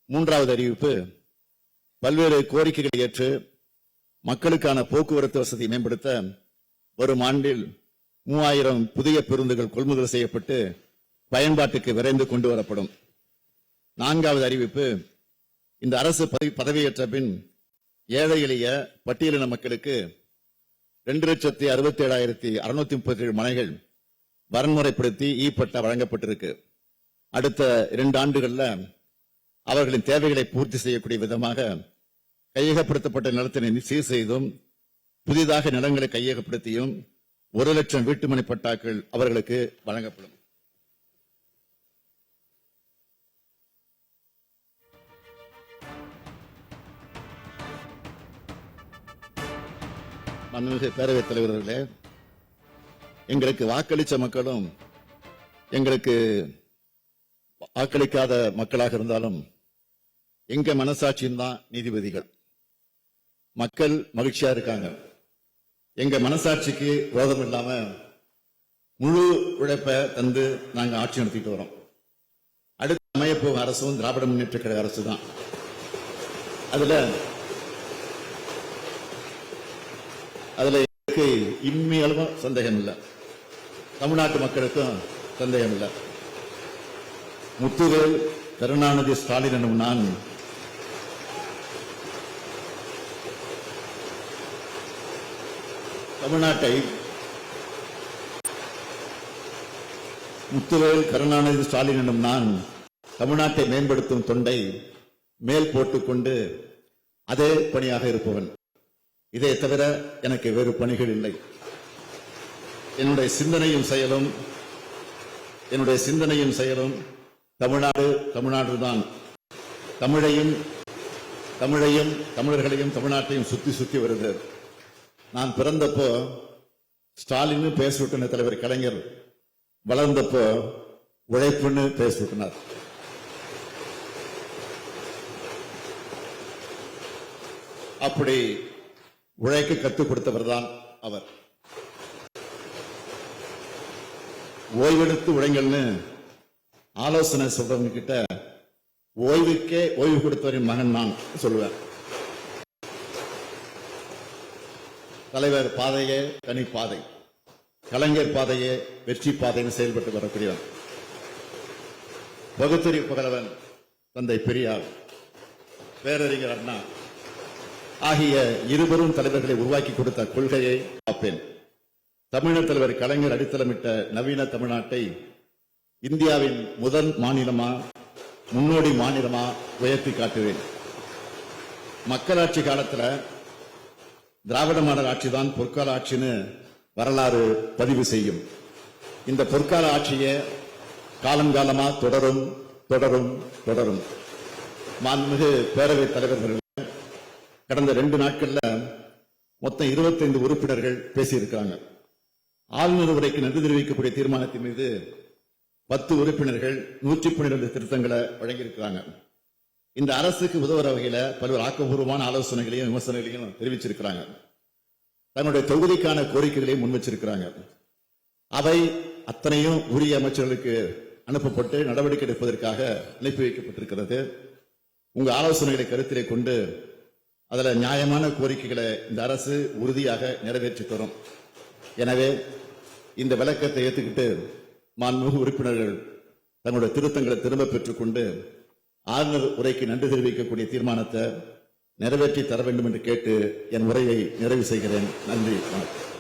மூன்றாவது அறிவிப்பு, பல்வேறு கோரிக்கைகளை ஏற்று மக்களுக்கான போக்குவரத்து வசதி மேம்படுத்த வரும் ஆண்டில் 3000 புதிய பேருந்துகள் கொள்முதல் செய்யப்பட்டு பயன்பாட்டுக்கு விரைந்து கொண்டு வரப்படும். நான்காவது அறிவிப்பு, இந்த அரசு பதவியேற்ற பின் ஏழை எளிய பட்டியலின மக்களுக்கு 2,67,637 மனைகள் வரன்முறைப்படுத்தி பட்டா வழங்கப்பட்டிருக்கு. அடுத்த 2 ஆண்டுகள்ல அவர்களின் தேவைகளை பூர்த்தி செய்யக்கூடிய விதமாக கையகப்படுத்தப்பட்ட நிலத்தினை சீர் செய்தும் புதிதாக நிலங்களை கையகப்படுத்தியும் 1 லட்சம் வீட்டுமனை பட்டாக்கள் அவர்களுக்கு வழங்கப்படும். மாண்புமிகு பேரவைத் தலைவர்களே, எங்களுக்கு வாக்களித்த மக்களும் எங்களுக்கு வாக்களிக்காத மக்களாக இருந்தாலும் எங்க மனசாட்சியும் தான் நீதிபதிகள். மக்கள் மகிழ்ச்சியா இருக்காங்க. எங்க மனசாட்சிக்கு விரோதம் இல்லாம முழு உழைப்பை தந்து நாங்க ஆட்சி நடத்திட்டு வரோம். அடுத்து அமையப்போகும் அரசும் திராவிட முன்னேற்ற கழக அரசு தான். அதுல எனக்கு இம்மையளவும் சந்தேகம் இல்லை, தமிழ்நாட்டு மக்களுக்கும் சந்தேகம் இல்லை. முத்துவேல் கருணாநிதி ஸ்டாலின் எனும் நான் தமிழ்நாட்டை மேம்படுத்தும் தொண்டை மேல் போட்டுக்கொண்டு அதே பணியாக இருப்பவன். இதை தவிர எனக்கு வேறு பணிகள் இல்லை. என்னுடைய சிந்தனையும் செயலும் தமிழ்நாடு தான். தமிழர்களையும் தமிழ்நாட்டையும் சுத்தி வருது. நான் பிறந்தப்போ ஸ்டாலின் பேசிவிட்ட தலைவர் கலைஞர், வளர்ந்தப்போ உழைப்புன்னு பேசிவிட்டனர். அப்படி உழைக்க கற்றுக் கொடுத்தவர் தான் அவர். ஓய்வெடுத்து உழைங்கள்னு ஆலோசனை சொல்றவங்க கிட்ட ஓய்வு கொடுத்தவரின் மகன் நான் சொல்லுவேன். தலைவர் பாதையே தனி பாதை, கலைஞர் பாதையே வெற்றி பாதைன்னு செயல்பட்டு வரக்கூடியவன். பகுத்தறிவு புகழவன் தந்தை பெரியார், பேரறிஞர் அண்ணா ஆகிய இருவரும் தலைவர்களை உருவாக்கி கொடுத்த கொள்கையை காப்பேன். தமிழர் தலைவர் கலைஞர் அடித்தளமிட்ட நவீன தமிழ்நாட்டை இந்தியாவின் முதல் மாநிலமா, முன்னோடி மாநிலமா உயர்த்தி காட்டுவேன். மக்களாட்சி காலத்தில் திராவிட மாடல் ஆட்சி தான் பொற்கால ஆட்சின்னு வரலாறு பதிவு செய்யும். இந்த பொற்கால ஆட்சியை காலங்காலமா தொடரும். மாண்புமிகு பேரவைத் தலைவர்கள் கடந்த 2 நாட்கள்ல மொத்தம் 25 உறுப்பினர்கள் பேசியிருக்கிறாங்க. ஆளுநர் உரைக்கு நன்றி தெரிவிக்கக்கூடிய தீர்மானத்தின் மீது 10 உறுப்பினர்கள் 112 திருத்தங்களை வழங்கியிருக்கிறாங்க. இந்த அரசுக்கு உதவுற வகையில பல்வேறு ஆக்கப்பூர்வமான ஆலோசனைகளையும் விமர்சனங்களையும் தெரிவிச்சிருக்கிறாங்க. தன்னுடைய தொகுதிக்கான கோரிக்கைகளையும் முன்வச்சிருக்கிறாங்க. அவை அத்தனையும் உரிய அமைச்சர்களுக்கு அனுப்பப்பட்டு நடவடிக்கை எடுப்பதற்காக அனுப்பி வைக்கப்பட்டிருக்கிறது. உங்க ஆலோசனைகளை கருத்திலே கொண்டு அதுல நியாயமான கோரிக்கைகளை இந்த அரசு உறுதியாக நிறைவேற்றி தரும். எனவே இந்த விளக்கத்தை ஏற்றுக்கிட்டு மாண்புமிகு உறுப்பினர்கள் தங்களுடைய திருத்தங்களை திரும்ப பெற்றுக்கொண்டு ஆளுநர் உரைக்கு நன்றி தெரிவிக்கக்கூடிய தீர்மானத்தை நிறைவேற்றி தர வேண்டும் என்று கேட்டு என் உரையை நிறைவு செய்கிறேன். நன்றி, வணக்கம்.